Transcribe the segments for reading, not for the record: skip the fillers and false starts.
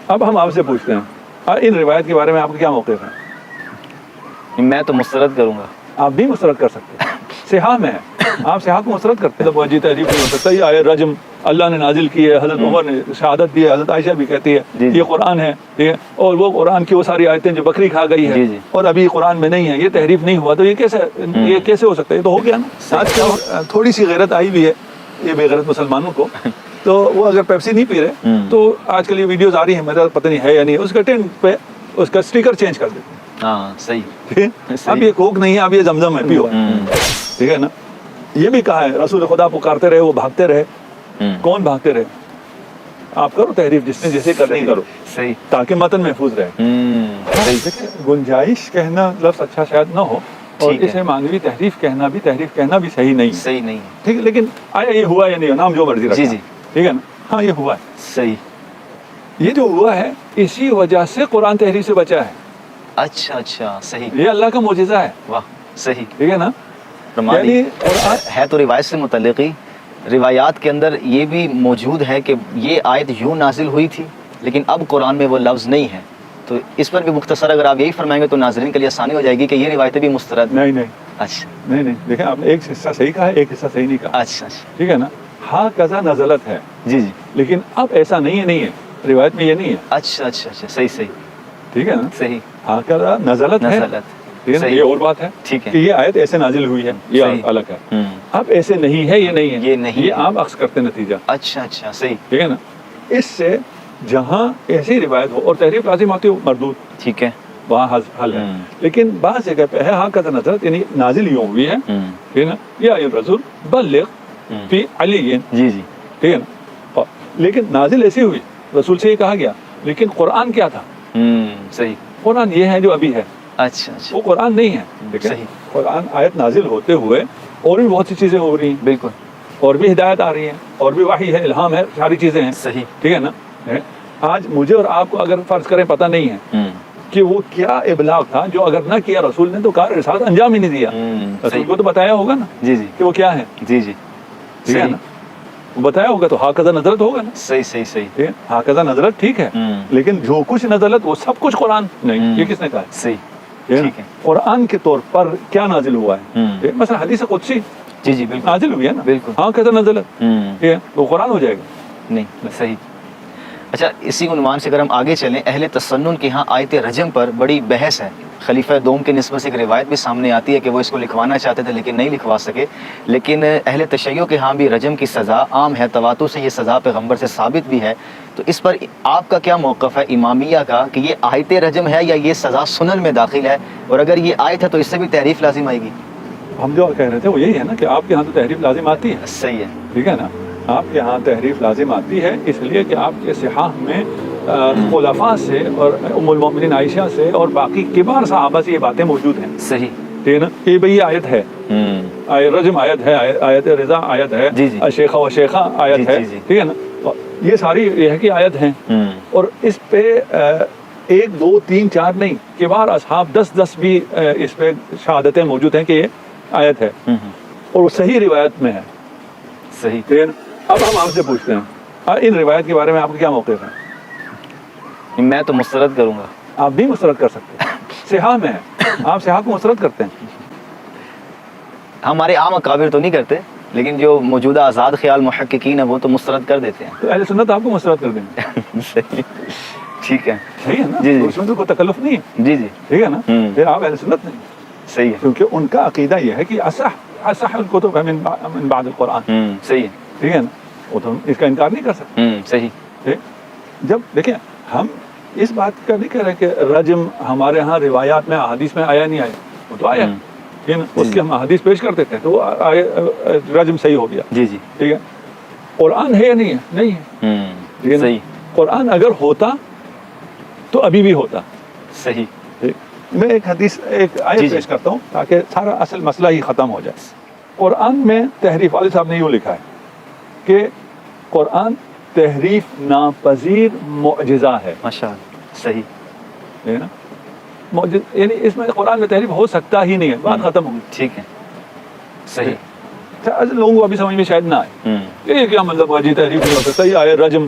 اب ہم آپ سے پوچھتے ہیں ان روایت کے بارے میں آپ کا کیا موقف ہے؟ میں تو مسترد کروں گا. آپ بھی مسترد کر سکتے ہیں. صحاح میں ہے، آپ صحاح کو مسترد کرتے ہیں. جی تحریف نہیں ہو سکتا. یہ آیت رجم اللہ نے نازل کی ہے، حضرت عمر نے شہادت دی ہے، حضرت عائشہ بھی کہتی ہے یہ قرآن ہے، ٹھیک ہے، اور وہ قرآن کی وہ ساری آیتیں جو بکری کھا گئی ہے اور ابھی قرآن میں نہیں ہے، یہ تحریف نہیں ہوا. تو یہ کیسے ہو سکتا ہے؟ یہ تو ہو گیا نا. آج کل تھوڑی سی غیرت آئی بھی ہے یہ بے غیرت مسلمانوں کو، تو وہ اگر پیپسی نہیں پی رہے تو آج کل یہ ویڈیوز آ رہی ہیں، میرا پتہ نہیں ہے یا نہیں، اس کا ٹینٹ پہ اس کا اسٹیکر چینج کر دیتے ہیں. ہاں صحیح. اب یہ کوک نہیں ہے، اب یہ زمزم ہے، پیو. ٹھیک ہے نا. یہ بھی کہا ہے رسول خدا پکارتے رہے، وہ بھاگتے رہے. کون بھاگتے رہے؟ آپ کرو تحریف جس نے جیسے کرنی کرو، صحیح، تاکہ متن محفوظ رہے. گنجائش کہنا لفظ اچھا شاید نہ ہو، اور اسے مانوی تحریف کہنا بھی صحیح نہیں. ٹھیک ہے، لیکن آیا یہ ہوا یا نہیں، نام جو مرضی رکھا. ٹھیک ہے نا. ہاں یہ ہوا ہے. صحیح. یہ جو ہوا ہے اسی وجہ سے قرآن تحریف سے بچا ہے. اچھا صحیح. یہ اللہ کا معجزہ ہے. واہ صحیح. ٹھیک ہے نا. یعنی ہے تو روایت سے متعلق ہی، روایات کے اندر یہ بھی موجود ہے کہ یہ آیت یوں نازل ہوئی تھی لیکن اب قرآن میں وہ لفظ نہیں ہے. تو اس پر بھی مختصر اگر آپ یہی فرمائیں گے تو ناظرین کے لیے آسانی ہو جائے گی کہ یہ روایتیں بھی مسترد. نہیں. اچھا نہیں، دیکھیں آپ نے ایک حصہ صحیح کہا ہے، ایک حصہ صحیح نہیں کہا. اچھا. ٹھیک ہے نا. ہاں کذا نزلت ہے، جی لیکن اب ایسا نہیں ہے روایت میں یہ نہیں ہے. اچھا صحیح. ٹھیک ہے نا. صحیح. ہاں کذا نزلت ہے، یہ اور بات ہے. ٹھیک ہے کہ یہ آیت ایسے نازل ہوئی ہے، یہ الگ ہے. اب ایسے نہیں ہے، یہ نہیں ہے، یہ عام اخذ کرتے نتیجہ. اچھا صحیح. ٹھیک ہے نا. اس سے جہاں ایسی روایت ہو اور تحریف لازم آتی ہو مردود، ٹھیک ہے، وہاں حل ہے. لیکن بعض جگہ پہ ہے ہاں کذا نزلت، یعنی نازل یوں ہوئی ہے. ٹھیک ہے نا. یا ایھا الرسول بلغ فی علی. جی ٹھیک ہے نا. لیکن نازل ایسی ہوئی، رسول سے یہ کہا گیا، لیکن قرآن کیا تھا؟ صحیح. قرآن یہ ہے جو ابھی ہے. اچھا وہ قرآن نہیں ہے. صحیح. قرآن آیت نازل ہوتے ہوئے اور بھی بہت سی چیزیں ہو رہی ہیں. بالکل. اور بھی ہدایت آ رہی ہیں، اور بھی وحی ہے، الہام ہے، ساری چیزیں ہیں. صحیح. ٹھیک ہے نا. آج مجھے اور آپ کو اگر فرض کریں پتہ نہیں ہے کہ وہ کیا ابلاغ تھا جو اگر نہ کیا رسول نے تو کار رسالت انجام ہی نہیں دیا. رسول کو تو بتایا ہوگا نا کہ وہ کیا ہے. ٹھیک ہے نا. بتایا ہوگا تو ہاکذا نزلت ہوگا نا. صحیح. ہاکذا نزلت ٹھیک ہے، لیکن جو کچھ نزلت وہ سب کچھ قرآن نہیں. یہ کس نے کہا؟ صحیح. قرآن کے طور پر کیا نازل ہوا ہے؟ مثلا حدیث قدسی بالکل نازل ہوئی ہے نا. بالکل. ہاکذا نزلت وہ قرآن ہو جائے گا؟ نہیں. صحیح. اچھا، اسی عنوان سے اگر ہم آگے چلیں، اہل تسنن کے ہاں آیت رجم پر بڑی بحث ہے. خلیفہ دوم کے نسبت سے ایک روایت بھی سامنے آتی ہے کہ وہ اس کو لکھوانا چاہتے تھے لیکن نہیں لکھوا سکے. لیکن اہل تشیع کے ہاں بھی رجم کی سزا عام ہے، تواتر سے یہ سزا پیغمبر سے ثابت بھی ہے. تو اس پر آپ کا کیا موقف ہے امامیہ کا کہ یہ آیت رجم ہے یا یہ سزا سنن میں داخل ہے؟ اور اگر یہ آیت ہے تو اس سے بھی تحریف لازم آئے گی؟ ہم جو کہہ رہے تھے وہ یہی ہے نا کہ آپ کے ہاں تو تحریف لازم آتی ہے. صحیح ہے. ٹھیک ہے نا. آپ کے ہاں تحریف لازم آتی ہے اس لیے کہ آپ کے صحاح میں خلفاء سے اور ام المؤمنین عائشہ سے اور باقی کبار صحابہ سے یہ باتیں موجود ہیں. صحیح. ٹھیک ہے نا. یہ بھئی آیت ہے، رجم آیت ہے، آیت رضا آیت ہے، شیخہ و شیخہ آیت ہے. ٹھیک ہے نا. یہ ساری یہ ہے کہ آیت ہیں، اور اس پہ 1 2 3 4 نہیں، کبار اصحاب 10 بھی اس پہ شہادتیں موجود ہیں کہ یہ آیت ہے، اور وہ صحیح روایت میں ہے. صحیح. ٹھیک ہے نا. اب ہم آپ سے پوچھتے ہیں ان روایت کے بارے میں آپ کا کیا موقف ہے؟ میں تو مسترد کروں گا. آپ بھی مسترد کر سکتے ہیں. صحاح میں ہے، آپ صحاح کو مسترد کرتے ہیں. ہمارے عام اکابر تو نہیں کرتے، لیکن جو موجودہ آزاد خیال محققین ہیں وہ تو مسترد کر دیتے ہیں. تو اہل سنت آپ کو مسترد کر دیں گے. صحیح. ٹھیک ہے. صحیح ہے نا. جی اس میں تو کوئی تکلف نہیں ہے. جی ٹھیک ہے نا. پھر آپ اہل سنت نہیں. صحیح ہے. کیونکہ ان کا عقیدہ یہ ہے کہ اصح الکتب من بعد القرآن. صحیح ہے. ٹھیک ہے نا. وہ تو اس کا انکار نہیں کر سکتے. صحیح. جب دیکھیں ہم اس بات کا نہیں کہہ رہے کہ رجم ہمارے ہاں روایات میں احادیث میں آیا نہیں آیا، وہ تو آیا. اس کے ہم احادیث پیش کرتے تھے تو رجم صحیح ہو گیا. ٹھیک ہے. قرآن ہے یا نہیں ہے؟ نہیں ہے. صحیح. قرآن اگر ہوتا تو ابھی بھی ہوتا. صحیح. میں ایک حدیث ایک آیت پیش کرتا ہوں تاکہ سارا اصل مسئلہ ہی ختم ہو جائے. قرآن میں تحریف والد صاحب نے یوں لکھا ہے کہ قرآن تحریف ناپذیر معجزہ ہے. ماشاءاللہ. صحیح ہے نا. یعنی اس میں قرآن میں تحریف ہو سکتا ہی نہیں ہے. بات ختم ہو گئی. ٹھیک ہے. صحیح. لوگوں کو ابھی سمجھ میں شاید نہ آئے یہ کیا مطلب ہے جی تحریف نہیں ہو سکتا. یہ آئے رجم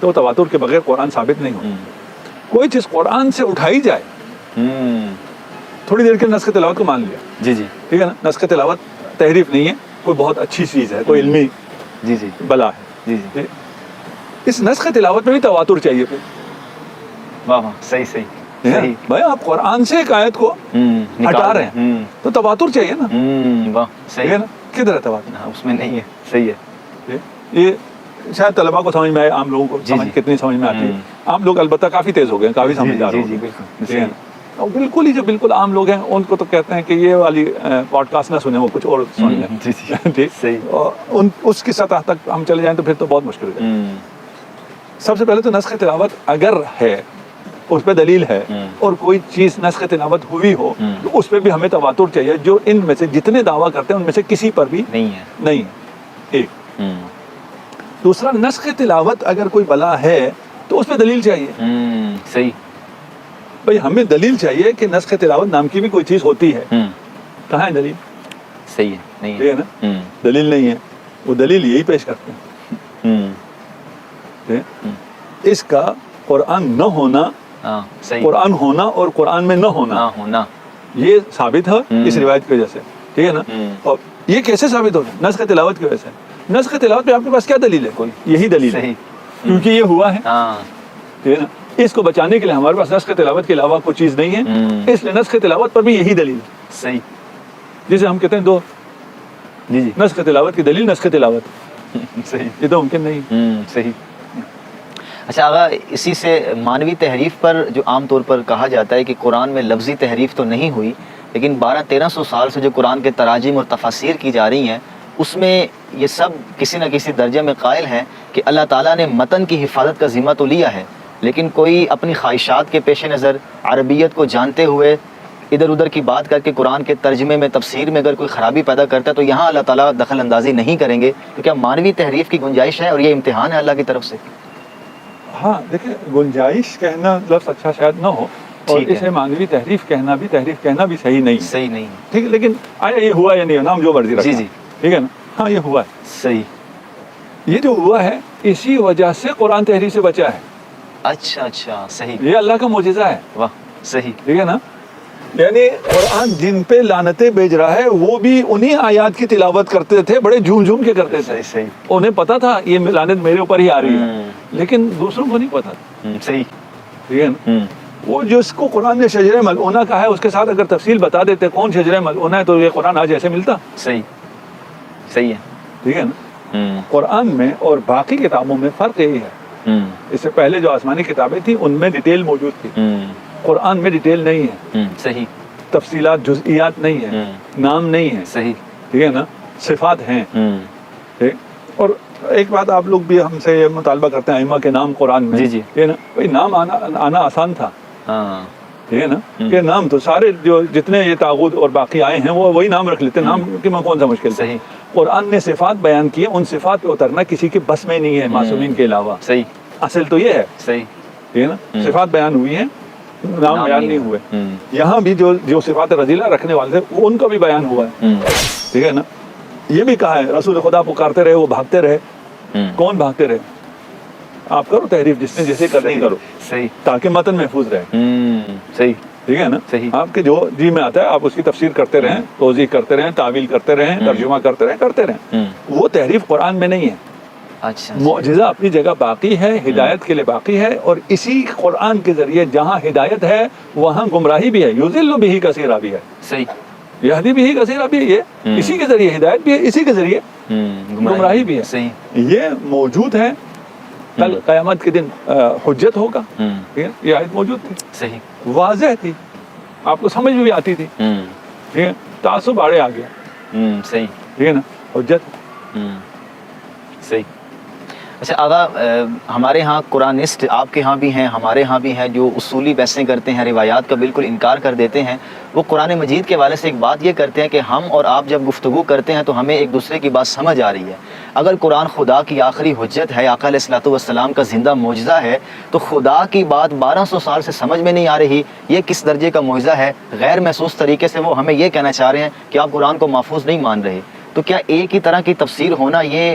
تو وہ تواتر کے بغیر قرآن ثابت نہیں ہوتا. کوئی چیز قرآن سے اٹھائی جائے, تھوڑی دیر کے نسخ تلاوت کو مان لیا, جی جی ٹھیک ہے نا, نسخ تلاوت تحریف نہیں ہے, کوئی بہت اچھی چیز ہے, کوئی علمی جی جی بلا ہے. جی جی اس نسخ تلاوت میں بھی تواتر چاہیے پھر. واہ واہ, صحیح صحیح صحیح. بھائی آپ قرآن سے ایک آیت کو ہٹا رہے ہیں تو تواتر چاہیے نا, واہ ٹھیک صحیح ہے نا, کدھر ہے تواتر؟ ہاں, اس میں نہیں ہے, صحیح ہے. یہ شاید طلبا کو سمجھ میں آئے, عام لوگوں کو جی سمجھ جی. کتنی سمجھ میں آتی ہے. عام لوگ البتہ کافی تیز ہو گئے ہیں, کافی سمجھدار جی ہو جی گئے, بالکل ٹھیک ہے نا. اور بالکل ہی جو بالکل عام لوگ ہیں ان کو تو کہتے ہیں کہ یہ والی پوڈ کاسٹ نہ سنیں, وہ کچھ اور سن لیں. جی جی ٹھیک, صحیح. اور اس کی سطح تک ہم چلے جائیں تو پھر تو بہت مشکل ہے. سب سے پہلے تو نسخ تلاوت اگر ہے, اس پہ دلیل ہے, اور کوئی چیز نسخ تلاوت ہوئی ہو تو اس پہ بھی ہمیں تواتر چاہیے, جو ان میں سے جتنے دعویٰ کرتے ہیں ان میں سے کسی پر بھی نہیں ہے. نہیں ہے. ایک دوسرا, نسخ تلاوت اگر کوئی بلا ہے تو اس پہ دلیل چاہیے. صحیح. بھائی ہمیں دلیل چاہیے کہ نسخ تلاوت نام کی بھی کوئی چیز ہوتی ہے. کہاں ہے دلیل؟ صحیح ہے, نہیں ٹھیک ہے نا, دلیل نہیں ہے. وہ دلیل یہی پیش کرتے ہیں. ٹھیک ہے؟ اس کا قرآن نہ ہونا, صحیح, قرآن ہونا اور قرآن میں نہ ہونا, ہونا, یہ ثابت ہے اس روایت کی وجہ سے. ٹھیک ہے نا. اور یہ کیسے ثابت ہوگا؟ نسخ تلاوت کی وجہ سے. نسخ تلاوت پہ آپ کے پاس کیا دلیل ہے؟ کوئی یہی دلیل ہے, صحیح, کیونکہ یہ ہوا ہے. ٹھیک ہے نا. اس کو بچانے کے لیے ہمارے پاس نسخ تلاوت کے علاوہ کوئی چیز نہیں ہے, اس لیے نسخ تلاوت پر بھی یہی دلیل ہے. صحیح. جسے ہم کہتے ہیں دو جی جی نسخ تلاوت کی دلیل نسخ تلاوت, صحیح. یہ تو ممکن نہیں. صحیح. اچھا آغا, اسی سے مانوی تحریف پر جو عام طور پر کہا جاتا ہے کہ قرآن میں لفظی تحریف تو نہیں ہوئی, لیکن 1200-1300 سال سے جو قرآن کے تراجم اور تفاسیر کی جا رہی ہیں اس میں یہ سب کسی نہ کسی درجے میں قائل ہیں کہ اللہ تعالیٰ نے متن کی حفاظت کا ذمہ تو لیا ہے, لیکن کوئی اپنی خواہشات کے پیش نظر عربیت کو جانتے ہوئے ادھر ادھر کی بات کر کے قرآن کے ترجمے میں, تفسیر میں اگر کوئی خرابی پیدا کرتا ہے تو یہاں اللہ تعالیٰ دخل اندازی نہیں کریں گے. تو کیا مانوی تحریف کی گنجائش ہے اور یہ امتحان ہے اللہ کی طرف سے؟ ہاں دیکھیں, گنجائش کہنا لفظ اچھا شاید نہ ہو, اور ٹھیک ہے. اسے مانوی تحریف کہنا بھی صحیح نہیں ہے. صحیح نہیں. ٹھیک ہے, لیکن آیا یہ ہوا یا نہیں ہوا, نام جو مرضی رکھیں. جی جی ٹھیک ہے نا. ہاں یہ ہوا ہے. صحیح. یہ جو ہوا ہے اسی وجہ سے قرآن تحریف سے بچا ہے. اچھا اچھا, صحیح. یہ اللہ کا معجزہ ہے. واہ, صحیح. ٹھیک ہے نا. یعنی قرآن جن پہ لعنتیں بھیج رہا ہے وہ بھی انہی آیات کی تلاوت کرتے تھے, بڑے جھوم جھوم کے کرتے تھے. صحیح صحیح. انہیں پتا تھا یہ لعنت میرے اوپر ہی آ رہی ہے, لیکن دوسروں کو نہیں پتا. صحیح. ٹھیک ہے نا. وہ جس کو قرآن نے شجرہ ملعونہ کہا ہے اس کے ساتھ اگر تفصیل بتا دیتے کون شجرہ ملعونہ ہے تو یہ قرآن آج ایسے ملتا. صحیح. صحیح ہے. ٹھیک ہے نا. قرآن میں اور باقی کتابوں میں فرق یہی ہے, اس سے پہلے جو آسمانی کتابیں تھیں ان میں ڈیٹیل موجود تھی, قرآن میں ڈیٹیل نہیں ہے. صحیح. تفصیلات جزئیات نہیں ہے, نام نہیں ہے. صحیح. ٹھیک ہے نا. صفات ہیں. ٹھیک. اور ایک بات آپ لوگ بھی ہم سے یہ مطالبہ کرتے ہیں ائمہ کے نام قرآن میں. جی جی. ٹھیک ہے نا. بھائی نام آنا آسان تھا. ہاں. ٹھیک ہے نا. کہ نام تو سارے جو جتنے یہ طاغوت اور باقی آئے ہیں وہ وہی نام رکھ لیتے, نام کی میں کون سا مشکل. صحیح. قرآن نے صفات بیان کی, ان صفات پہ اترنا کسی کے بس میں نہیں ہے معصومین کے علاوہ. صحیح. اصل تو یہ ہے. صحیح. ٹھیک ہے نا. صفات بیان ہوئی ہیں, نام بیان نہیں ہوئے. یہاں بھی جو صفات رذیلہ رکھنے والے تھے ان کا بھی بیان ہوا ہے. ٹھیک ہے نا. یہ بھی کہا ہے رسول خدا پکارتے رہے وہ بھاگتے رہے. کون بھاگتے رہے؟ آپ کرو تحریف جس نے جیسے کرنی کرو. صحیح. تاکہ متن محفوظ رہے. صحیح. ٹھیک ہے نا. صحیح. آپ کے جو جی میں آتا ہے آپ اس کی تفسیر کرتے رہیں, توضیح کرتے رہیں, تعویل کرتے رہیں, ترجمہ کرتے رہیں. وہ تحریف قرآن میں نہیں ہے. اچھا. معجزہ اپنی جگہ باقی ہے, ہدایت کے لیے باقی ہے, اور اسی قرآن کے ذریعے جہاں ہدایت ہے وہاں گمراہی بھی ہے. یضل بہ کثیرا بھی ہے. صحیح. یہدی بہ کثیرا بھی ہے. یہ اسی کے ذریعے ہدایت بھی ہے, اسی کے ذریعے گمراہی بھی ہے. صحیح. یہ موجود ہے. کل قیامت کے دن حجت ہوگا. یہ آیت موجود تھی, صحیح, واضح تھی, آپ کو سمجھ بھی آتی تھی. ٹھیک ہے, تعصب آڑے آ گیا. صحیح, ٹھیک ہے نا, حجت. صحیح. اچھا آغا, ہمارے ہاں قرآنسٹ آپ کے ہاں بھی ہیں, ہمارے ہاں بھی ہیں, جو اصولی بحثیں کرتے ہیں, روایات کا بالکل انکار کر دیتے ہیں. وہ قرآن مجید کے حوالے سے ایک بات یہ کرتے ہیں کہ ہم اور آپ جب گفتگو کرتے ہیں تو ہمیں ایک دوسرے کی بات سمجھ آ رہی ہے. اگر قرآن خدا کی آخری حجت ہے, آقا علیہ الصلوۃ والسلام کا زندہ معجزہ ہے, تو خدا کی بات 1200 سال سے سمجھ میں نہیں آ رہی, یہ کس درجے کا معجزہ ہے؟ غیر محسوس طریقے سے وہ ہمیں یہ کہنا چاہ رہے ہیں کہ آپ قرآن کو محفوظ نہیں مان رہے. تو کیا ایک ہی طرح کی تفسیر ہونا یہ